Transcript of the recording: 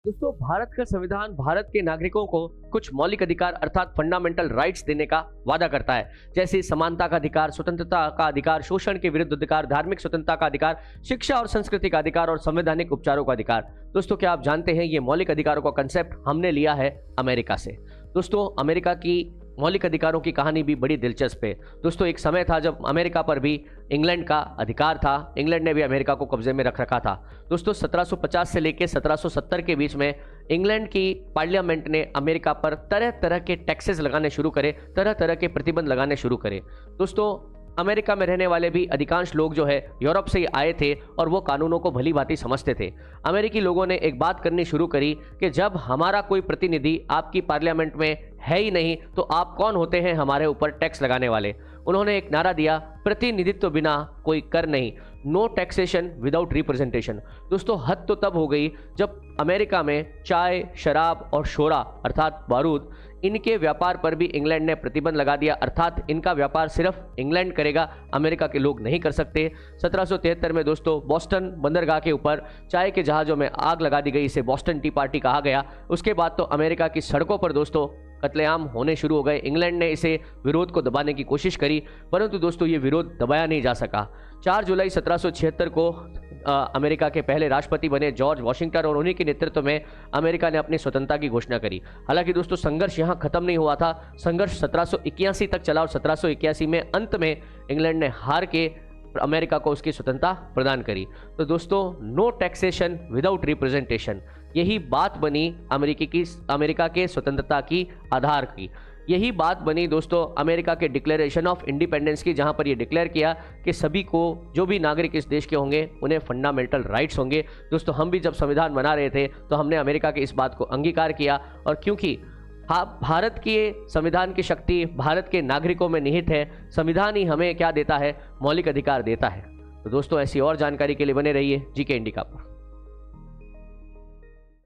दोस्तों, भारत का संविधान भारत के नागरिकों को कुछ मौलिक अधिकार अर्थात फंडामेंटल राइट्स देने का वादा करता है, जैसे समानता का अधिकार, स्वतंत्रता का अधिकार, शोषण के विरुद्ध अधिकार, धार्मिक स्वतंत्रता का अधिकार, शिक्षा और संस्कृति का अधिकार और संवैधानिक उपचारों का अधिकार। दोस्तों, क्या आप जानते हैं ये मौलिक अधिकारों का कंसेप्ट हमने लिया है अमेरिका से। दोस्तों, अमेरिका की मौलिक अधिकारों की कहानी भी बड़ी दिलचस्प है। दोस्तों, एक समय था जब अमेरिका पर भी इंग्लैंड का अधिकार था, इंग्लैंड ने भी अमेरिका को कब्जे में रख रखा था। दोस्तों, 1750 से लेकर 1770 के बीच में इंग्लैंड की पार्लियामेंट ने अमेरिका पर तरह तरह के टैक्सेस लगाने शुरू करे, तरह तरह के प्रतिबंध लगाने शुरू करे। दोस्तों, अमेरिका में रहने वाले भी अधिकांश लोग जो है यूरोप से ही आए थे और वो कानूनों को भली भांति समझते थे। अमेरिकी लोगों ने एक बात करनी शुरू करी कि जब हमारा कोई प्रतिनिधि आपकी पार्लियामेंट में है ही नहीं तो आप कौन होते हैं हमारे ऊपर टैक्स लगाने वाले। उन्होंने एक नारा दिया, प्रतिनिधित्व बिना कोई कर नहीं, नो टैक्सेशन विदाउट रिप्रेजेंटेशन। दोस्तों, हद तो तब हो गई जब अमेरिका में चाय, शराब और शोरा अर्थात बारूद, इनके व्यापार पर भी इंग्लैंड ने प्रतिबंध लगा दिया, अर्थात इनका व्यापार सिर्फ इंग्लैंड करेगा, अमेरिका के लोग नहीं कर सकते। 1773 में दोस्तों बोस्टन बंदरगाह के ऊपर चाय के जहाज़ों में आग लगा दी गई, इसे बोस्टन टी पार्टी कहा गया। उसके बाद तो अमेरिका की सड़कों पर दोस्तों कत्लेआम होने शुरू हो गए। इंग्लैंड ने इसे विरोध को दबाने की कोशिश करी, परंतु दोस्तों ये विरोध दबाया नहीं जा सका। 4 जुलाई 1776 को अमेरिका के पहले राष्ट्रपति बने जॉर्ज वॉशिंगटन और उन्हीं के नेतृत्व में अमेरिका ने अपनी स्वतंत्रता की घोषणा करी। हालांकि दोस्तों संघर्ष यहाँ खत्म नहीं हुआ था, संघर्ष 1781 तक चला और 1781 में अंत में इंग्लैंड ने हार के अमेरिका को उसकी स्वतंत्रता प्रदान करी। तो दोस्तों, नो टैक्सेशन विदाउट रिप्रेजेंटेशन, यही बात बनी अमेरिका के स्वतंत्रता की आधार की। यही बात बनी दोस्तों अमेरिका के डिक्लेरेशन ऑफ इंडिपेंडेंस की, जहां पर यह डिक्लेयर किया कि सभी को, जो भी नागरिक इस देश के होंगे, उन्हें फंडामेंटल राइट्स होंगे। दोस्तों, हम भी जब संविधान बना रहे थे तो हमने अमेरिका की इस बात को अंगीकार किया, और क्योंकि भारत के संविधान की शक्ति भारत के नागरिकों में निहित है, संविधान ही हमें क्या देता है, मौलिक अधिकार देता है। तो दोस्तों, ऐसी और जानकारी के लिए बने रहिए जीके इंडिका पर।